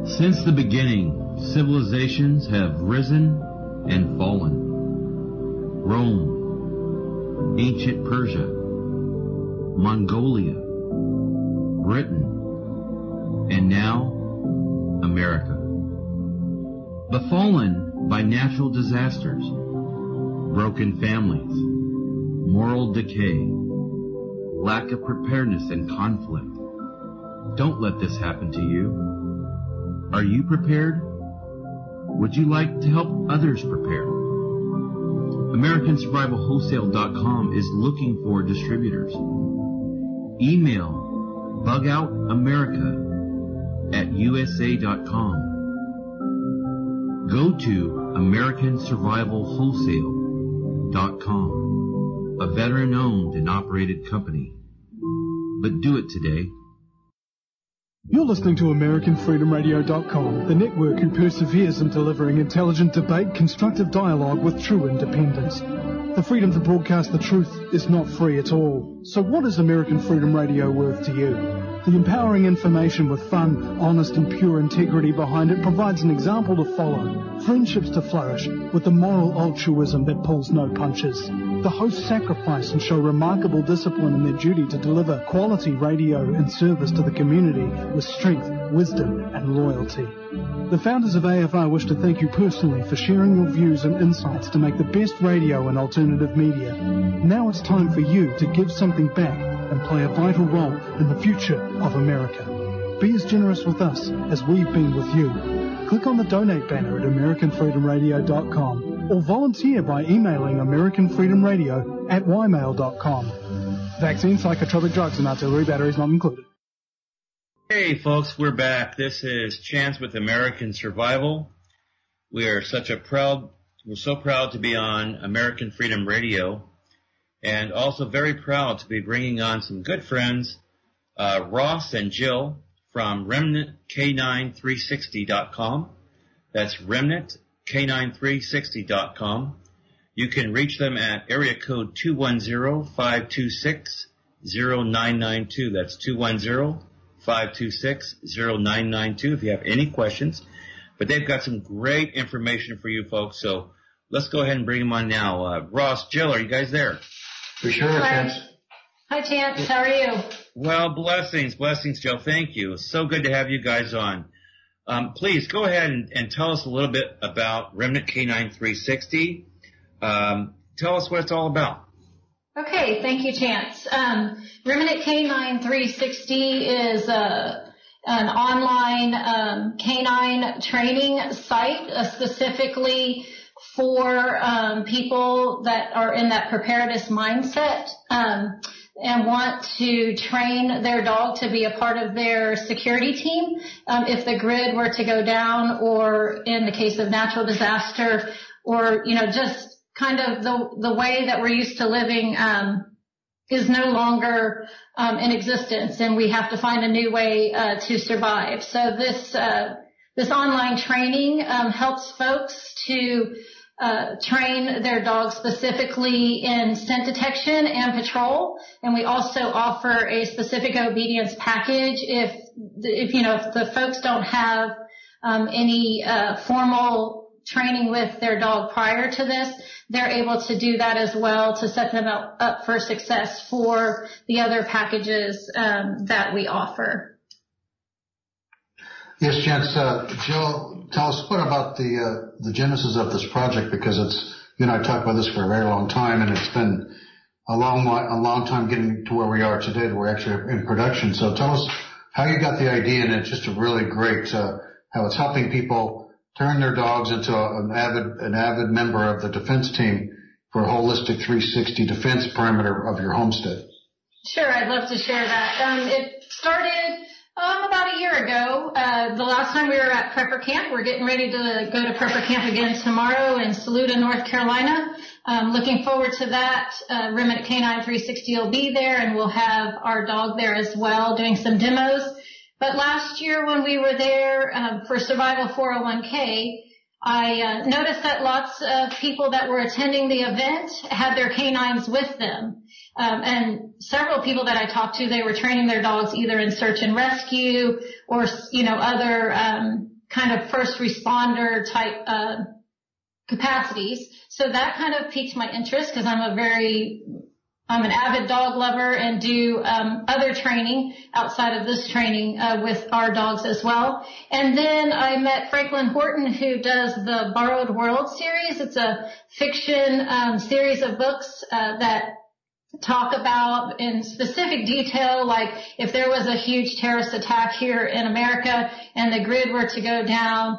Since the beginning, civilizations have risen and fallen. Rome, ancient Persia, Mongolia, Britain, and now America. Befallen by natural disasters, broken families, moral decay, lack of preparedness and conflict. Don't let this happen to you. Are you prepared? Would you like to help others prepare? American Survival Wholesale.com is looking for distributors. Email bugoutamerica@usa.com. Go to AmericanSurvivalWholesale.com, a veteran-owned and operated company. But do it today. You're listening to AmericanFreedomRadio.com, the network who perseveres in delivering intelligent debate, constructive dialogue with true independence. The freedom to broadcast the truth is not free at all. So what is American Freedom Radio worth to you? The empowering information with fun, honest and pure integrity behind it provides an example to follow, friendships to flourish, with the moral altruism that pulls no punches. The hosts sacrifice and show remarkable discipline in their duty to deliver quality radio and service to the community with strength, wisdom and loyalty. The founders of AFR wish to thank you personally for sharing your views and insights to make the best radio and alternative media. Now it's time for you to give something back and play a vital role in the future of America. Be as generous with us as we've been with you. Click on the donate banner at AmericanFreedomRadio.com or volunteer by emailing AmericanFreedomRadio@ymail.com. Vaccine, psychotropic drugs and artillery batteries not included. Hey folks, we're back. This is Chance with American Survival. We're so proud to be on American Freedom Radio, and also very proud to be bringing on some good friends, Ross and Jill from RemnantCanine360.com. That's RemnantCanine360.com. You can reach them at area code 210-526-0992. That's 210-526-0992 if you have any questions. But they've got some great information for you folks, so let's go ahead and bring them on now. Ross, Jill, are you guys there? For sure, Chance. Hi, Chance. How are you? Well, blessings, Jill. Thank you. It's so good to have you guys on. Please go ahead and tell us a little bit about Remnant Canine 360. Tell us what it's all about. Okay, thank you, Chance. Remnant Canine 360 is an online canine training site specifically for people that are in that preparedness mindset and want to train their dog to be a part of their security team if the grid were to go down, or in the case of natural disaster, or just kind of the way that we're used to living is no longer in existence, and we have to find a new way to survive. So this online training helps folks to train their dogs specifically in scent detection and patrol, and we also offer a specific obedience package if the folks don't have any formal training with their dog prior to this. They're able to do that as well to set them up for success for the other packages that we offer. Yes, Chance. Jill, tell us what about the genesis of this project, because it's, I talked about this for a very long time, and it's been a long time getting to where we are today, that we're actually in production. So tell us how you got the idea, and it's just a really great how it's helping people turn their dogs into an avid member of the defense team for a holistic 360 defense perimeter of your homestead. Sure, I'd love to share that. It started about a year ago. The last time we were at Prepper Camp. We're getting ready to go to Prepper Camp again tomorrow in Saluda, North Carolina. Looking forward to that. Remnant Canine 360 will be there, and we'll have our dog there as well doing some demos. But last year when we were there for Survival 401k, I noticed that lots of people that were attending the event had their canines with them. And several people that I talked to, they were training their dogs either in search and rescue or, other kind of first responder type capacities. So that kind of piqued my interest because I'm an avid dog lover and do other training outside of this training with our dogs as well. And then I met Franklin Horton, who does the Borrowed World series. It's a fiction series of books that talk about in specific detail, like if there was a huge terrorist attack here in America and the grid were to go down,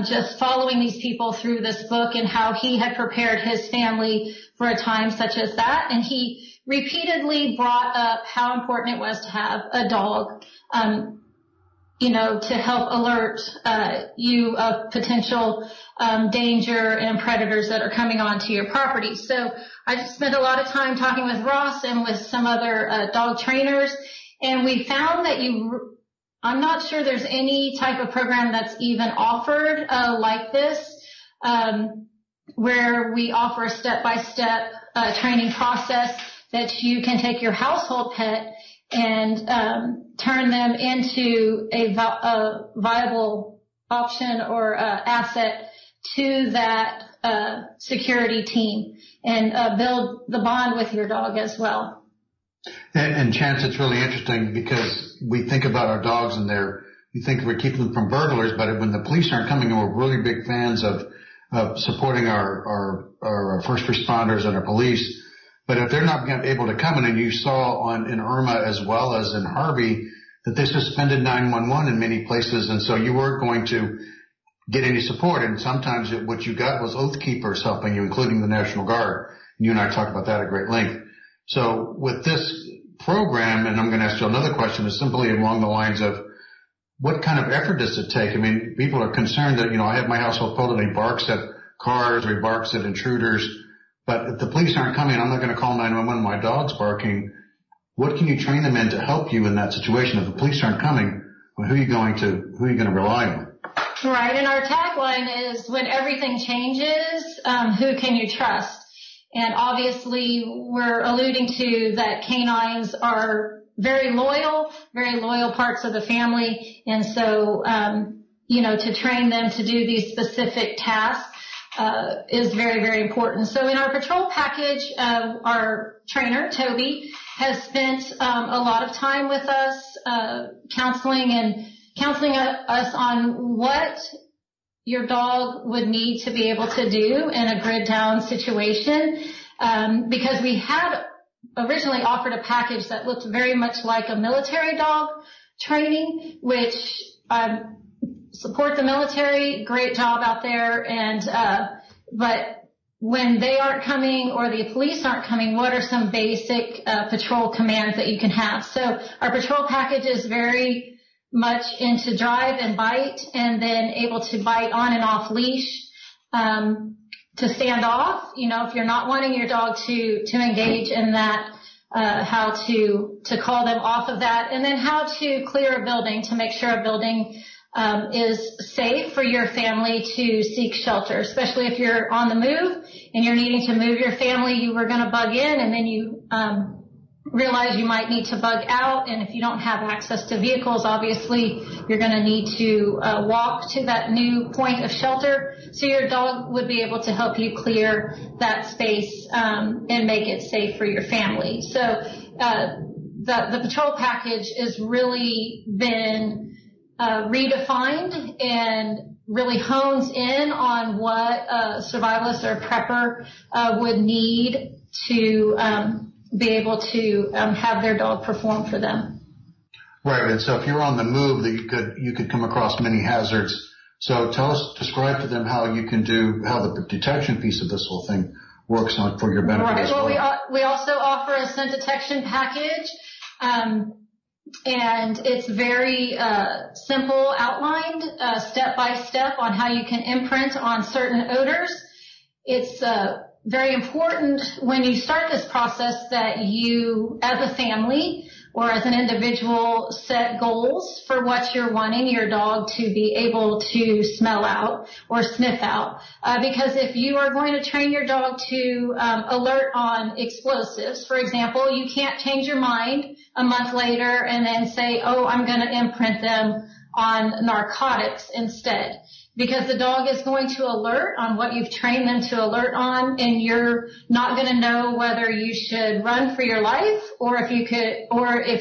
just following these people through this book and how he had prepared his family for a time such as that. And he repeatedly brought up how important it was to have a dog, to help alert you of potential danger and predators that are coming onto your property. So I just spent a lot of time talking with Ross and with some other dog trainers, and we found that I'm not sure there's any type of program that's even offered like this, where we offer a step-by-step training process that you can take your household pet and turn them into a viable option or asset to that security team and build the bond with your dog as well. And Chance, it's really interesting because we think about our dogs and we think we're keeping them from burglars, but when the police aren't coming, and we're really big fans of supporting our first responders and our police. But if they're not able to come in, and you saw in Irma as well as in Harvey that they suspended 911 in many places, and so you weren't going to get any support. And sometimes what you got was oath keepers helping you, including the National Guard. You and I talked about that at great length. So with this program, and I'm going to ask you another question, is simply along the lines of what kind of effort does it take? I mean, people are concerned that, I have my household pulled and he barks at cars or he barks at intruders. But if the police aren't coming, I'm not going to call 911. My dog's barking. What can you train them in to help you in that situation? If the police aren't coming, well, who are you going to rely on? Right. And our tagline is, when everything changes, who can you trust? And obviously we're alluding to that canines are very loyal parts of the family. And so, to train them to do these specific tasks is very, very important. So in our patrol package, our trainer, Toby, has spent a lot of time with us, counseling us on what your dog would need to be able to do in a grid down situation, because we had originally offered a package that looked very much like a military dog training, which support the military, great job out there, and but when they aren't coming or the police aren't coming, what are some basic patrol commands that you can have? So our patrol package is very much into drive and bite, and then able to bite on and off leash, to stand off, if you're not wanting your dog to engage in that, how to call them off of that, and then how to clear a building to make sure a building is safe for your family to seek shelter, especially if you're on the move and you're needing to move your family. You were going to bug in, and then you realize you might need to bug out, and if you don't have access to vehicles, obviously you're going to need to walk to that new point of shelter. So your dog would be able to help you clear that space and make it safe for your family. So the patrol package has really been redefined and really hones in on what a survivalist or a prepper would need to be able to have their dog perform for them. Right, and so if you're on the move, that you could come across many hazards. So describe to them how the detection piece of this whole thing works for your benefit. Right. As well. We also offer a scent detection package. And it's very simple, outlined step by step on how you can imprint on certain odors. It's very important when you start this process that you, as a family, or as an individual set goals for what you're wanting your dog to be able to smell out or sniff out. Because if you are going to train your dog to alert on explosives, for example, you can't change your mind a month later and then say, oh, I'm going to imprint them on narcotics instead. Because the dog is going to alert on what you've trained them to alert on, and you're not going to know whether you should run for your life or if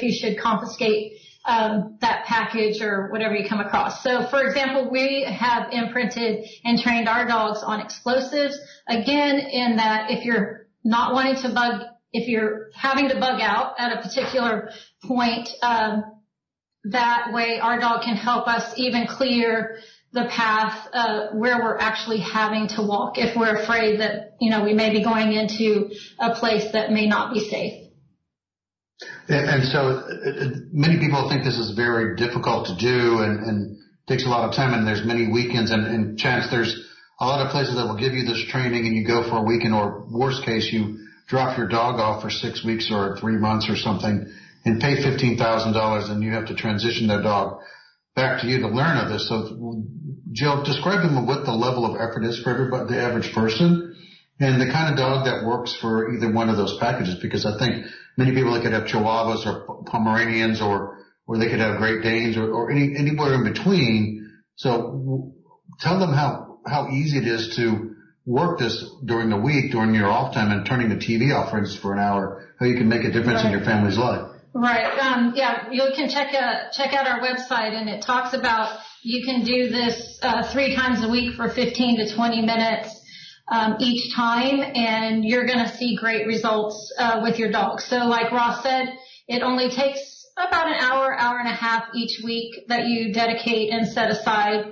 you should confiscate that package or whatever you come across. So, for example, we have imprinted and trained our dogs on explosives. Again, in that if you're not wanting to if you're having to bug out at a particular point, that way our dog can help us even clear the path where we're actually having to walk if we're afraid that, we may be going into a place that may not be safe. And so many people think this is very difficult to do and takes a lot of time, and there's many weekends and chance there's a lot of places that will give you this training and you go for a weekend, or worst case you drop your dog off for 6 weeks or 3 months or something and pay $15,000 and you have to transition that dog back to you to learn of this. So, Jill, describe them what the level of effort is for everybody, the average person, and the kind of dog that works for either one of those packages. Because I think many people that could have Chihuahuas or Pomeranians or they could have Great Danes or anywhere in between. So tell them how easy it is to work this during the week, during your off time, and turning the TV off, for instance, for an hour, how you can make a difference in your family's life. Right. You can check out our website, and it talks about you can do this 3 times a week for 15 to 20 minutes each time, and you're going to see great results with your dog. So like Ross said, it only takes about an hour and a half each week that you dedicate and set aside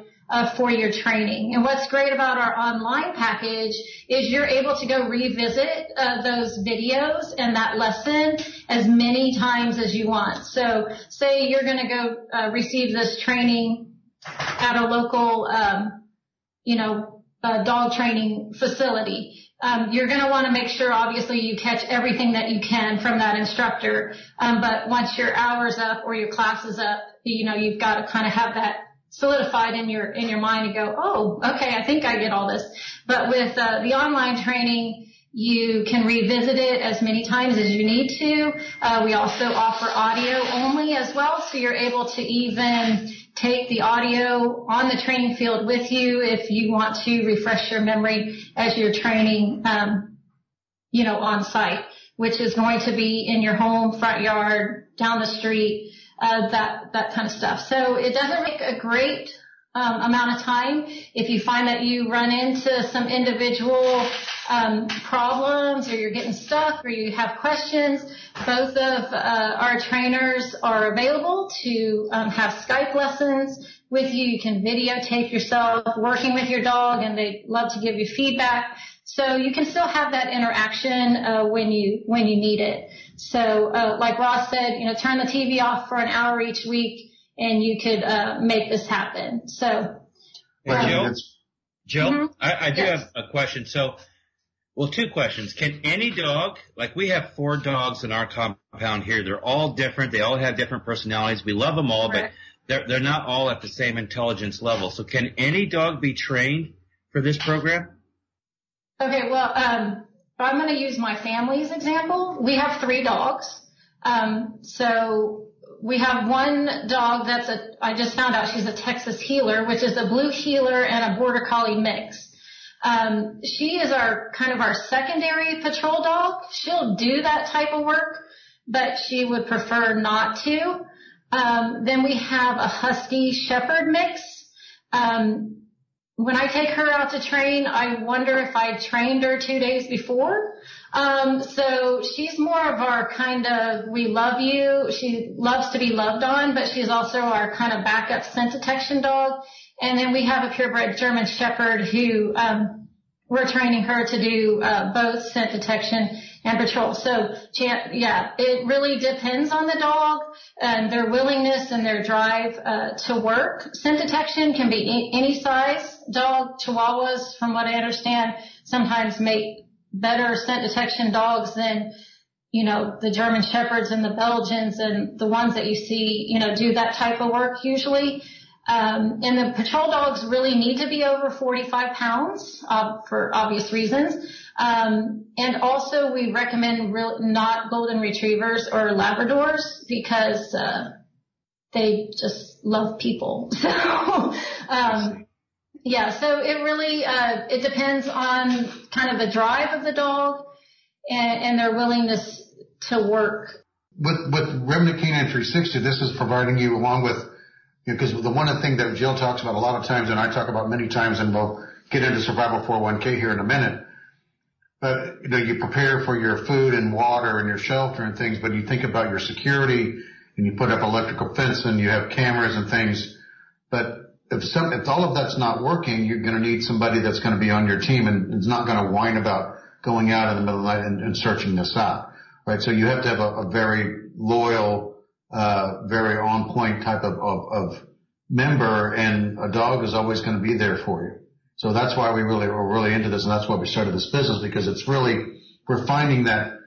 for your training. And what's great about our online package is you're able to go revisit those videos and that lesson as many times as you want. So say you're going to go receive this training at a local dog training facility. You're going to want to make sure, obviously, you catch everything that you can from that instructor. But once your hour's up or your class is up, you've got to kind of have that solidified in your mind and go, oh, okay, I think I get all this. But with the online training, you can revisit it as many times as you need to. We also offer audio only as well, so you're able to even take the audio on the training field with you if you want to refresh your memory as you're training, on site, which is going to be in your home, front yard, down the street, that kind of stuff. So it doesn't take a great amount of time. If you find that you run into some individual problems, or you're getting stuck, or you have questions, both of our trainers are available to have Skype lessons with you. You can videotape yourself working with your dog, and they love to give you feedback. So you can still have that interaction when you need it. So like Ross said, turn the TV off for an hour each week, and you could make this happen. So, Jill, mm-hmm. I do have a question. So, well, 2 questions. Can any dog, like we have 4 dogs in our compound here, they're all different. They all have different personalities. We love them all, right. But they're not all at the same intelligence level. So can any dog be trained for this program? Okay, well, I'm going to use my family's example. We have 3 dogs. So we have one dog I just found out she's a Texas Heeler, which is a blue Heeler and a Border Collie mix. She is our secondary patrol dog. She'll do that type of work, but she would prefer not to. Then we have a Husky Shepherd mix. When I take her out to train, I wonder if I trained her 2 days before. So she's more of our kind of, we love you. She loves to be loved on, but she's also our kind of backup scent detection dog. And then we have a purebred German Shepherd who, we're training her to do, both scent detection and patrol. So, it really depends on the dog and their willingness and their drive to work. Scent detection can be any size dog. Chihuahuas, from what I understand, sometimes make better scent detection dogs than, the German Shepherds and the Belgians and the ones that you see, do that type of work usually. And the patrol dogs really need to be over 45 pounds, for obvious reasons. And also we recommend not golden retrievers or Labradors because, they just love people. So, yeah, so it really, it depends on kind of the drive of the dog and their willingness to work. With Remnant Canine 360, this is providing you along with, because the one thing that Jill talks about a lot of times, and I talk about many times, and we'll get into Survival 401k here in a minute, but you prepare for your food and water and your shelter and things, but you think about your security and you put up electrical fence and you have cameras and things. But if all of that's not working, you're going to need somebody that's going to be on your team and is not going to whine about going out in the middle of the night and searching this out. Right, so you have to have a very loyal, very on point type of member, and a dog is always going to be there for you. So that's why we're really into this, and that's why we started this business, because it's really, we're finding that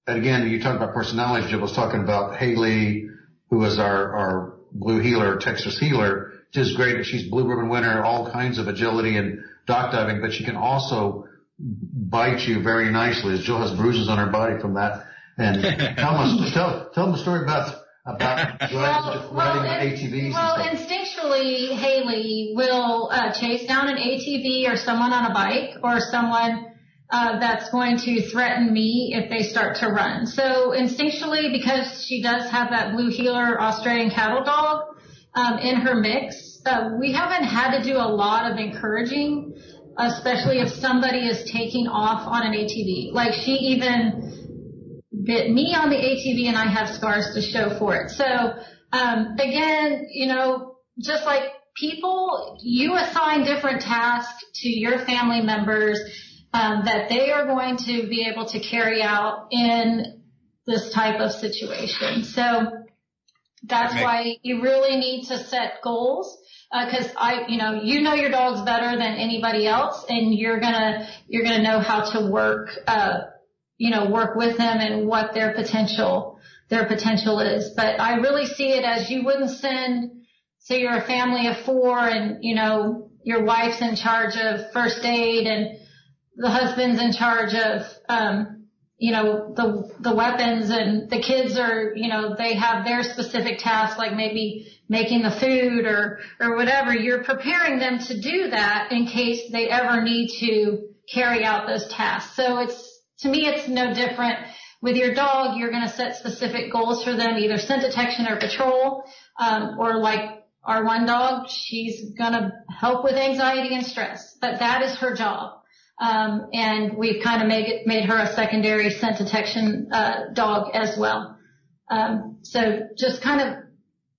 again, you talk about personalities. Jill was talking about Haley, who is our blue heeler, Texas heeler. She's great. She's blue ribbon winner, all kinds of agility and dock diving, but she can also bite you very nicely, as Jill has bruises on her body from that. And tell them a story about riding ATVs. Well, instinctually, Haley will chase down an ATV or someone on a bike or someone that's going to threaten me if they start to run. So instinctually, because she does have that blue heeler Australian cattle dog in her mix, we haven't had to do a lot of encouraging, especially if somebody is taking off on an ATV. Like, she even bit me on the ATV, and I have scars to show for it. So, again, just like people, you assign different tasks to your family members that they are going to be able to carry out in this type of situation. So that's why you really need to set goals, because you know your dogs better than anybody else, and you're gonna know how to work with them and what their potential is. But I really see it as, you wouldn't send, say you're a family of 4 and, your wife's in charge of first aid and the husband's in charge of, the weapons, and the kids are, they have their specific tasks, like maybe making the food or whatever. You're preparing them to do that in case they ever need to carry out those tasks. So to me, it's no different. With your dog, you're going to set specific goals for them, either scent detection or patrol, or like our one dog, she's going to help with anxiety and stress, but that is her job. And we've kind of made her a secondary scent detection dog as well. So just kind of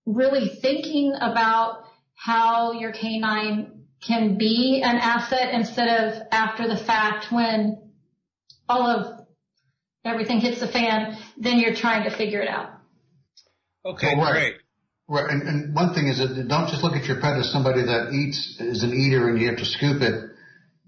really thinking about how your canine can be an asset instead of after the fact, when all of everything hits the fan, then you're trying to figure it out. Okay, great. Right, and one thing is that don't just look at your pet as somebody that is an eater and you have to scoop it,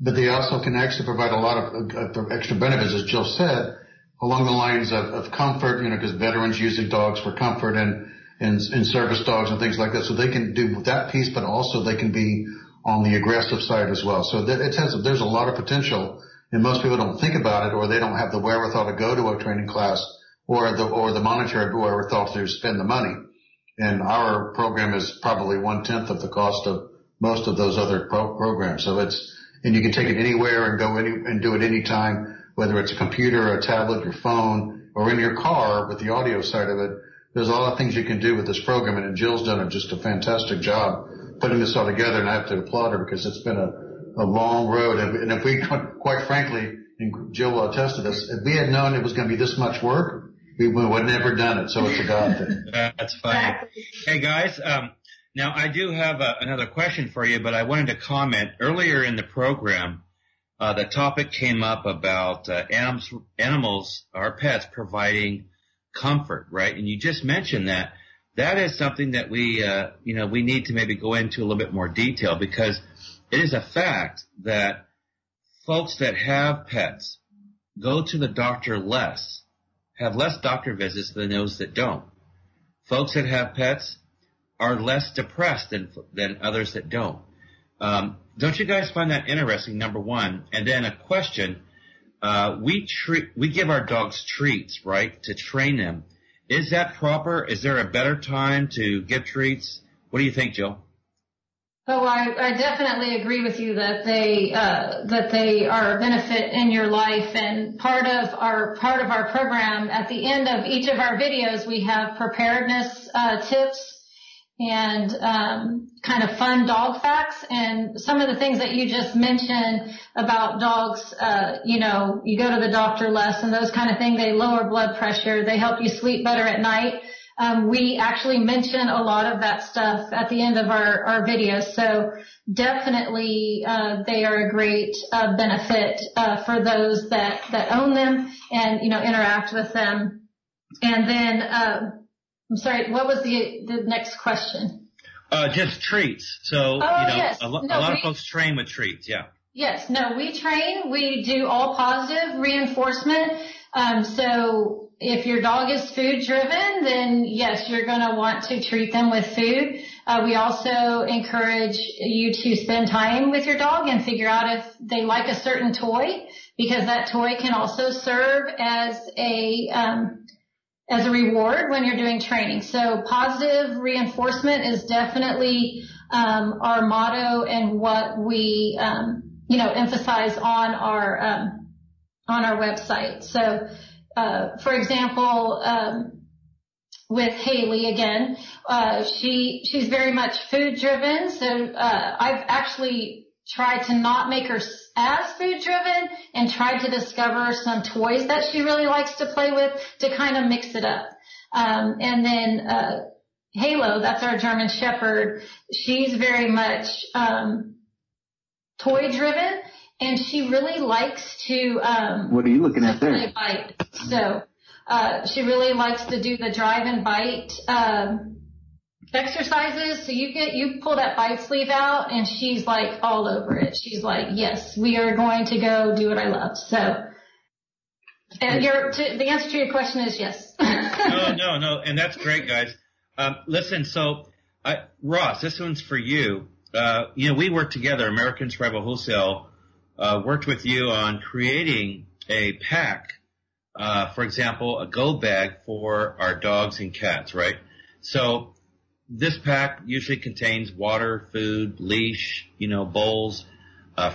but they also can actually provide a lot of extra benefits, as Jill said, along the lines of comfort, because veterans use the dogs for comfort and service dogs and things like that. So they can do that piece, but also they can be on the aggressive side as well. So there's a lot of potential. And most people don't think about it, or they don't have the wherewithal to go to a training class or the monetary wherewithal to spend the money. And our program is probably 1/10 of the cost of most of those other programs. So and you can take it anywhere and go and do it anytime, whether it's a computer, a tablet, your phone, or in your car with the audio side of it. There's a lot of things you can do with this program, and Jill's done just a fantastic job putting this all together, and I have to applaud her, because it's been a long road. And if we, quite frankly, and Jill will attest to this, if we had known it was going to be this much work, we would have never done it. So it's a God thing. That's funny. Hey, guys, now I do have another question for you, but I wanted to comment. Earlier in the program, the topic came up about animals, our pets, providing comfort, right? And you just mentioned that. That is something that we need to maybe go into a little bit more detail, because it is a fact that folks that have pets go to the doctor less have less doctor visits than those that don't. Folks that have pets are less depressed than others that don't. Don't you guys find that interesting, number one? And then a question. We give our dogs treats, right, to train them. Is that proper? Is there a better time to give treats? What do you think, Jill? Oh, I definitely agree with you that they are a benefit in your life, and part of our program at the end of each of our videos we have preparedness tips and kind of fun dog facts, and some of the things that you just mentioned about dogs, you go to the doctor less and those kind of things. They lower blood pressure, they help you sleep better at night. We actually mention a lot of that stuff at the end of our videos, so definitely they are a great benefit for those that own them and interact with them. And then I'm sorry, what was the next question? Just treats. So yes. a lot of folks train with treats. Yeah. Yes. No, we train. We do all positive reinforcement. So if your dog is food driven, then yes, you're going to want to treat them with food. We also encourage you to spend time with your dog and figure out if they like a certain toy, because that toy can also serve as a reward when you're doing training. So positive reinforcement is definitely our motto and what we emphasize on our website. So for example, with Haley again, she's very much food driven. So I've actually tried to not make her as food driven and tried to discover some toys that she really likes to play with to kind of mix it up. And then Halo, that's our German Shepherd, she's very much toy driven, and she really likes to what are you looking at there? Bite. So she really likes to do the drive and bite exercises. So you pull that bite sleeve out and she's like all over it. She's like, yes, we are going to go do what I love. So and the answer to your question is yes. No. And that's great, guys. Listen, so Ross, this one's for you. We worked together, American Survival Wholesale, worked with you on creating a pack, for example, a go bag for our dogs and cats, right? So this pack usually contains water, food, leash, bowls,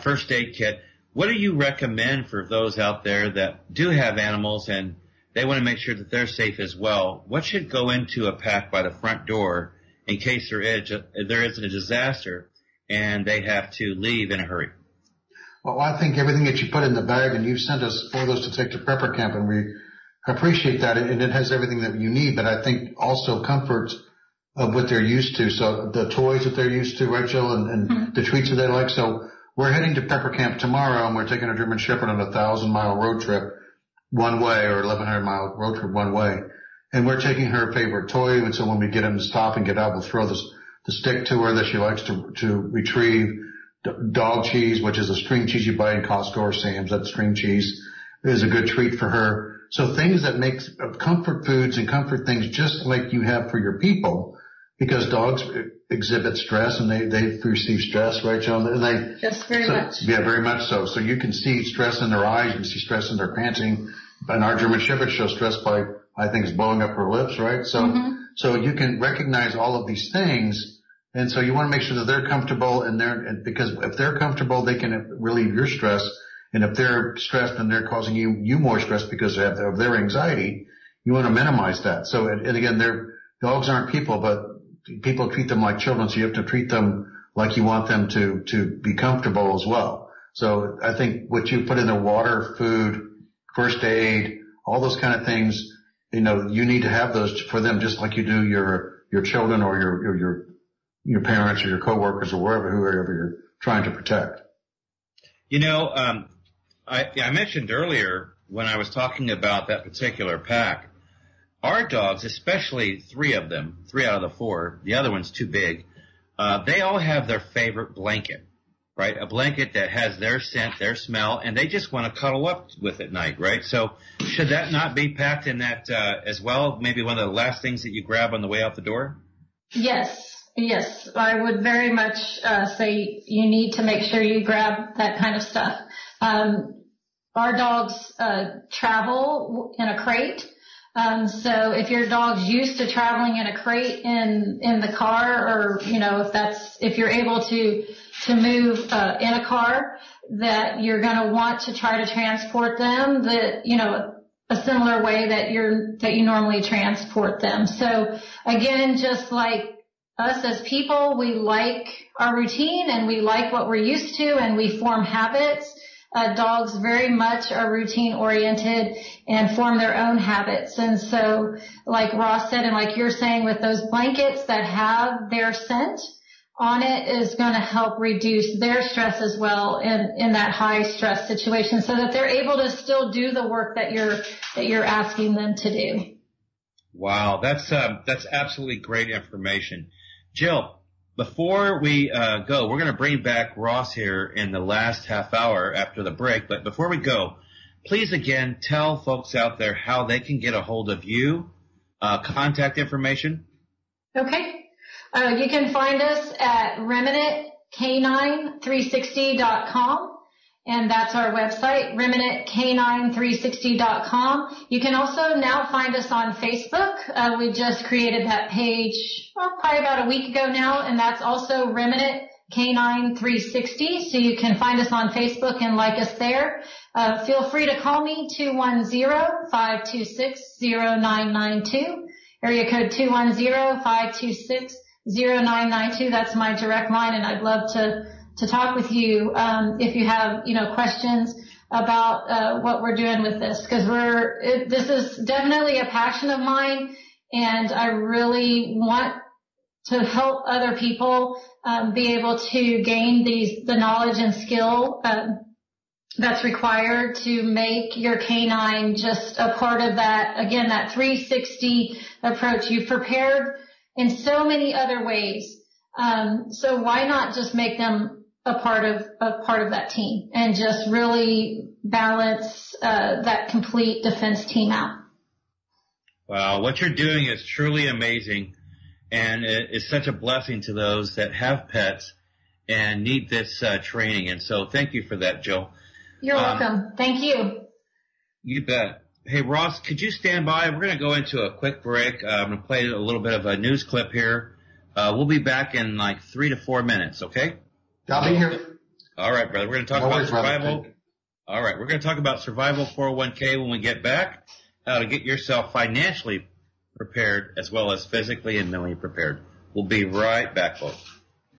first aid kit. What do you recommend for those out there that do have animals and they want to make sure that they're safe as well? What should go into a pack by the front door in case there is a disaster and they have to leave in a hurry? Well, I think everything that you put in the bag, and you've sent us photos to take to prepper camp, and we appreciate that, and it has everything that you need, but I think also comfort of what they're used to. So the toys that they're used to, right, Jill, and the treats that they like. So we're heading to prepper camp tomorrow, and we're taking a German Shepherd on a 1,000-mile road trip one way, or 1,100-mile road trip one way. And we're taking her favorite toy, and so when we get him to stop and get out, we'll throw the stick to her that she likes to retrieve. Dog cheese, which is a string cheese you buy in Costco or Sam's, that string cheese is a good treat for her. So things that make comfort foods and comfort things just like you have for your people, because dogs exhibit stress and they receive stress, right, Joan? And yes, very much. Yeah, very much so. So you can see stress in their eyes, you can see stress in their panting. And our German Shepherd shows stress by, I think, is blowing up her lips, right? So, so you can recognize all of these things. And so you want to make sure that they're comfortable and because if they're comfortable, they can relieve your stress. And if they're stressed and they're causing you more stress because of their anxiety, you want to minimize that. So, and again, dogs aren't people, but people treat them like children. So you have to treat them like you want them to be comfortable as well. So I think what you put in their water, food, first aid, all those kind of things, you need to have those for them just like you do your children or your parents or your coworkers or whoever you're trying to protect. I mentioned earlier when I was talking about that particular pack, our dogs, especially 3 of them, 3 out of the 4, the other one's too big, they all have their favorite blanket, right? A blanket that has their scent, their smell, and they just want to cuddle up with at night, right? So should that not be packed in that as well? Maybe one of the last things that you grab on the way out the door? Yes, I would very much say you need to make sure you grab that kind of stuff. Our dogs travel in a crate. So if your dog's used to traveling in a crate in the car, or if you're able to move in a car, that you're going to want to try to transport them a similar way that you normally transport them. So again, just like us as people, we like our routine and we like what we're used to, and we form habits. Dogs very much are routine oriented and form their own habits. And so like Ross said, and like you're saying, with those blankets that have their scent on it is going to help reduce their stress as well in that high stress situation, so that they're able to still do the work that you're asking them to do. Wow, that's absolutely great information. Jill, before we go, we're going to bring back Ross here in the last half hour after the break. But before we go, please again tell folks out there how they can get a hold of you, contact information. Okay. You can find us at remnantcanine360.com. And that's our website, remnantcanine360.com. You can also now find us on Facebook. We just created that page probably about a week ago now, and that's also Remnant Canine 360. So you can find us on Facebook and like us there. Feel free to call me, 210-526-0992, area code 210-526-0992. That's my direct line, and I'd love to talk with you if you have questions about what we're doing with this, because this is definitely a passion of mine, and I really want to help other people be able to gain the knowledge and skill that's required to make your canine just a part of that, again, that 360 approach. You've prepared in so many other ways, so why not just make them a part of that team and just really balance that complete defense team out. Wow, what you're doing is truly amazing, and it is such a blessing to those that have pets and need this training. And so thank you for that, Jill. You're welcome. Thank you. You bet. Hey, Ross, could you stand by? We're going to go into a quick break. I'm going to play a little bit of a news clip here. We'll be back in like 3 to 4 minutes, okay? I'll be here. All right, brother. We're going to talk about survival. All right. We're going to talk about survival 401k when we get back, how to get yourself financially prepared as well as physically and mentally prepared. We'll be right back, folks.